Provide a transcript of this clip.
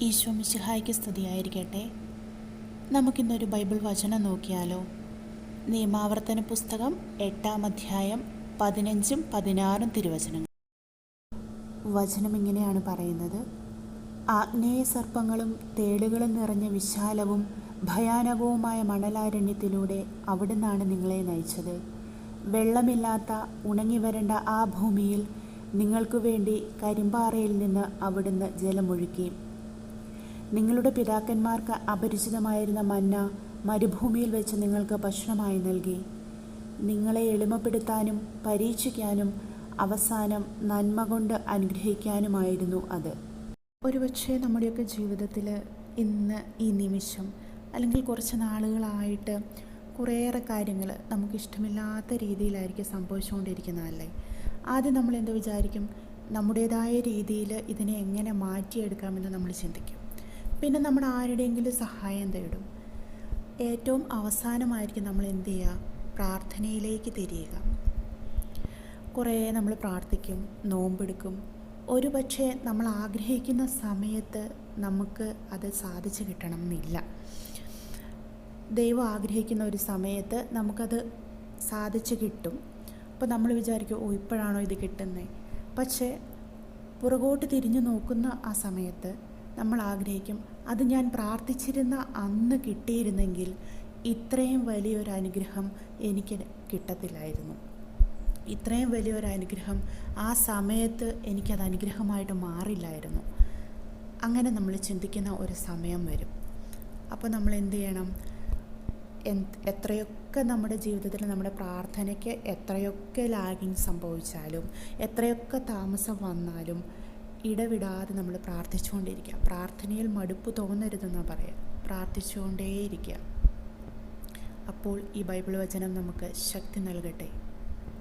ഈശോ മിശിഹായ്ക്ക് സ്തുതിയായിരിക്കട്ടെ. നമുക്കിന്നൊരു ബൈബിൾ വചനം നോക്കിയാലോ? നിയമാവർത്തന പുസ്തകം 8-ാം അധ്യായം 15-16 തിരുവചനങ്ങൾ. വചനം ഇങ്ങനെയാണ് പറയുന്നത്: ആഗ്നേയ സർപ്പങ്ങളും തേളുകളും നിറഞ്ഞ വിശാലവും ഭയാനകവുമായ മണലാരണ്യത്തിലൂടെ അവിടുന്നാണ് നിങ്ങളെ നയിച്ചത്. വെള്ളമില്ലാത്ത ഉണങ്ങിവരേണ്ട ആ ഭൂമിയിൽ നിങ്ങൾക്കു വേണ്ടി കരിമ്പാറയിൽ നിന്ന് അവിടുന്ന് ജലമൊഴുക്കി. നിങ്ങളുടെ പിതാക്കന്മാർക്ക് അപരിചിതമായിരുന്ന മന്ന മരുഭൂമിയിൽ വെച്ച് നിങ്ങൾക്ക് ഭക്ഷണമായി നൽകി. നിങ്ങളെ എളിമപ്പെടുത്താനും പരീക്ഷിക്കാനും അവസാനം നന്മ കൊണ്ട് അനുഗ്രഹിക്കാനുമായിരുന്നു അത്. ഒരുപക്ഷെ നമ്മുടെയൊക്കെ ജീവിതത്തിൽ ഇന്ന് ഈ നിമിഷം അല്ലെങ്കിൽ കുറച്ച് നാളുകളായിട്ട് കുറേയേറെ കാര്യങ്ങൾ നമുക്കിഷ്ടമില്ലാത്ത രീതിയിലായിരിക്കും സംഭവിച്ചുകൊണ്ടിരിക്കുന്നതല്ലേ. ആദ്യം നമ്മൾ എന്ത് വിചാരിക്കും? നമ്മുടേതായ രീതിയിൽ ഇതിനെ എങ്ങനെ മാറ്റിയെടുക്കാമെന്ന് നമ്മൾ ചിന്തിക്കും. പിന്നെ നമ്മൾ ആരുടെയെങ്കിലും സഹായം തേടും. ഏറ്റവും അവസാനമായിരിക്കും നമ്മൾ എന്ത് ചെയ്യുക? പ്രാർത്ഥനയിലേക്ക് തിരിയുക. കുറേ നമ്മൾ പ്രാർത്ഥിക്കും, നോമ്പെടുക്കും. ഒരു പക്ഷേ നമ്മൾ ആഗ്രഹിക്കുന്ന സമയത്ത് നമുക്ക് അത് സാധിച്ചു കിട്ടണം എന്നില്ല. ദൈവം ആഗ്രഹിക്കുന്ന ഒരു സമയത്ത് നമുക്കത് സാധിച്ചു കിട്ടും. അപ്പോൾ നമ്മൾ വിചാരിക്കും, ഇപ്പോഴാണോ ഇത് കിട്ടുന്നത്? പക്ഷേ പുറകോട്ട് തിരിഞ്ഞു നോക്കുന്ന ആ സമയത്ത് നമ്മൾ ആഗ്രഹിക്കും, അത് ഞാൻ പ്രാർത്ഥിച്ചിരുന്ന അന്ന് കിട്ടിയിരുന്നെങ്കിൽ ഇത്രയും വലിയൊരു അനുഗ്രഹം എനിക്ക് കിട്ടത്തില്ലായിരുന്നു. ഇത്രയും വലിയൊരു അനുഗ്രഹം ആ സമയത്ത് എനിക്കത് അനുഗ്രഹമായിട്ട് മാറില്ലായിരുന്നു. അങ്ങനെ നമ്മൾ ചിന്തിക്കുന്ന ഒരു സമയം വരും. അപ്പോൾ നമ്മൾ എന്ത് ചെയ്യണം? എത്രയൊക്കെ നമ്മുടെ ജീവിതത്തിൽ നമ്മുടെ പ്രാർത്ഥനയ്ക്ക് എത്രയൊക്കെ ലാഗിങ് സംഭവിച്ചാലും എത്രയൊക്കെ താമസം വന്നാലും ഇടവിടാതെ നമ്മൾ പ്രാർത്ഥിച്ചുകൊണ്ടിരിക്കുക. പ്രാർത്ഥനയിൽ മടുപ്പ് തോന്നരുതെന്നാണ് പറയുക. പ്രാർത്ഥിച്ചുകൊണ്ടേയിരിക്കുക. അപ്പോൾ ഈ ബൈബിൾ വചനം നമുക്ക് ശക്തി നൽകട്ടെ.